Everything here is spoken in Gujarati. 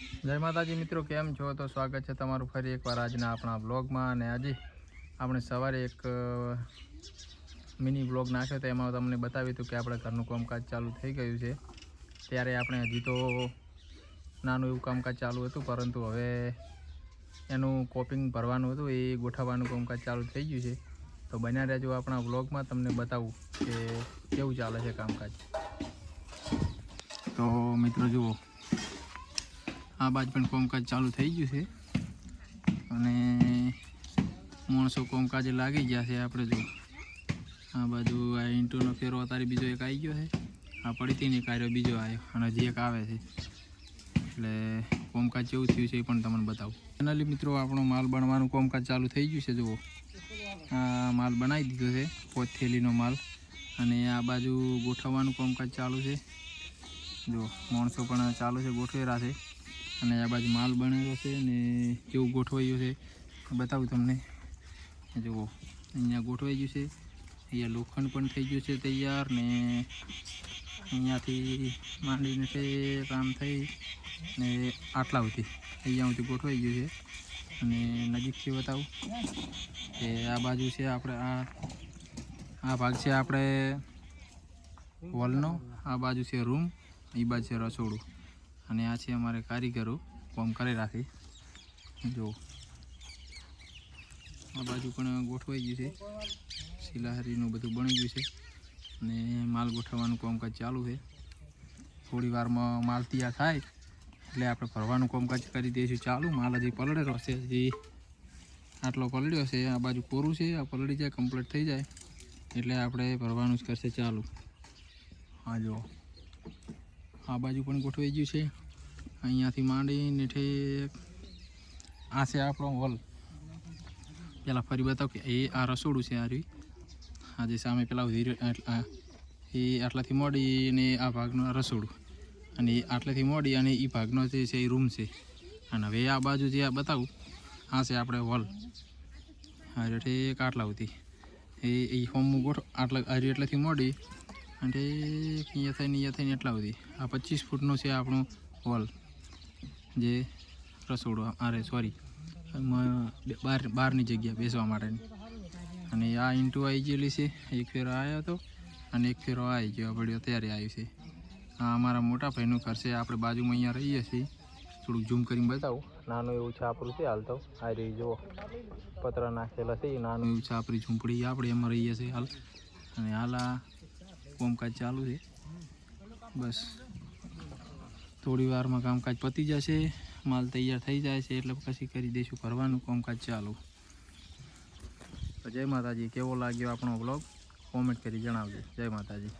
જય માતાજી મિત્રો, કેમ છો? તો સ્વાગત છે તમારું ફરી એકવાર આજના આપણા બ્લોગમાં. અને આજે આપણે સવારે એક મિની બ્લોગ નાખ્યો તો એમાં તમને બતાવ્યું હતું કે આપણે ઘરનું કામકાજ ચાલુ થઈ ગયું છે. ત્યારે આપણે હજી તો નાનું એવું કામકાજ ચાલુ હતું, પરંતુ હવે એનું કોપિંગ ભરવાનું હતું, એ ગોઠવવાનું કામકાજ ચાલુ થઈ ગયું છે. તો બન્યા રહેજો આપણા બ્લોગમાં, તમને બતાવું કે કેવું ચાલે છે કામકાજ. તો મિત્રો જુઓ, આ બાજુ પણ કામકાજ ચાલુ થઈ ગયું છે અને માણસો કામકાજે લાગી ગયા છે. આપણે જો આ બાજુ આ ઈંટોનો ફેરો અત્યારે બીજો એક આવી ગયો છે, આ પડીતી ને કાર્યો બીજો આવ્યો અને હજી એક આવે છે. એટલે કામકાજ કેવું થયું છે એ પણ તમને બતાવું. ફાઇનલી મિત્રો આપણો માલ બનવાનું કામકાજ ચાલુ થઈ ગયું છે. જુઓ, આ માલ બનાવી દીધો છે, 5 થેલીનો માલ. અને આ બાજુ ગોઠવવાનું કામકાજ ચાલુ છે. જો માણસો પણ ચાલુ છે, ગોઠવેલા છે. અને આ બાજુ માલ બનેલો છે ને કેવું ગોઠવાયું છે બતાવું તમને. જુઓ, અહીંયા ગોઠવાઈ ગયું છે, અહીંયા લોખંડ પણ થઈ ગયું છે તૈયાર. ને અહીંયાથી માંડીને તે કામ થઈ ને આટલા સુધી અહીંયા સુધી ગોઠવાઈ ગયું છે. અને નજીકથી બતાવું કે આ બાજુ છે આપણે આ ભાગ છે આપણે હોલનો, આ બાજુ છે રૂમ, એ બાજુ છે રસોડું. અને આ છે અમારે કારીગરો કામ કરી રાખી. જો આ બાજુ પણ ગોઠવાઈ ગયું છે, શિલાહારીનું બધું બની ગયું છે. અને માલ ગોઠવવાનું કામકાજ ચાલુ છે. થોડી વારમાં માલ તૈયાર થાય એટલે આપણે ભરવાનું કામકાજ કરી દઈશું ચાલુ. માલ હજી પલળેલો છે, હજી આટલો પલળ્યો છે. આ બાજુ કોરું છે, આ પલળી જાય કમ્પ્લીટ થઈ જાય એટલે આપણે ભરવાનું જ કરશે ચાલુ. હા જો આ બાજુ પણ ગોઠવાઈ ગયું છે. અહીંયાથી માંડીને ઠેક આ છે આપણો હોલ. પહેલાં ફરી બતાવ કે એ આ રસોડું છે. આ જે સામે પેલા એ આટલાથી મોડીને આ ભાગનું રસોડું, અને આટલાથી મોડી અને એ ભાગનો જે છે એ રૂમ છે. અને હવે આ બાજુ જે આ બતાવું, આ છે આપણે હોલ. હા ઠેક આટલા સુધી એ હોમ આટલા એટલાથી મોડી અને અહીંયા થઈને એટલા સુધી આ 25 ફૂટનો છે આપણો હોલ, જે રસોડું. અરે સોરી, બહારની જગ્યા બેસવા માટેની. અને આ ઈંટો આવી ગયેલી છે, એક ફેરો આવ્યો હતો અને એક ફેરો આવી ગયો પડ્યો ત્યારે આવ્યું છે. આ અમારા મોટા ભાઈનું ઘર છે, આપણે બાજુમાં અહીંયા રહીએ છીએ. થોડુંક ઝૂમ કરીને બતાવું. નાનું એવું છાપરું છે હાલ તો. આ રહી જુઓ, પતરા નાખેલા છે, નાનું એવું છાપરી ઝૂંપડી આપણે એમાં રહીએ છીએ હાલ. અને હાલ આ કામકાજ ચાલુ છે. બસ થોડી વારમાં કામકાજ પતી જશે, માલ તૈયાર થઈ જાય છે એટલે પછી કરી દઈશું ભરવાનું કામકાજ ચાલુ. તો જય માતાજી. કેવો લાગ્યો આપણો બ્લોગ કોમેન્ટ કરી જણાવજો. જય માતાજી.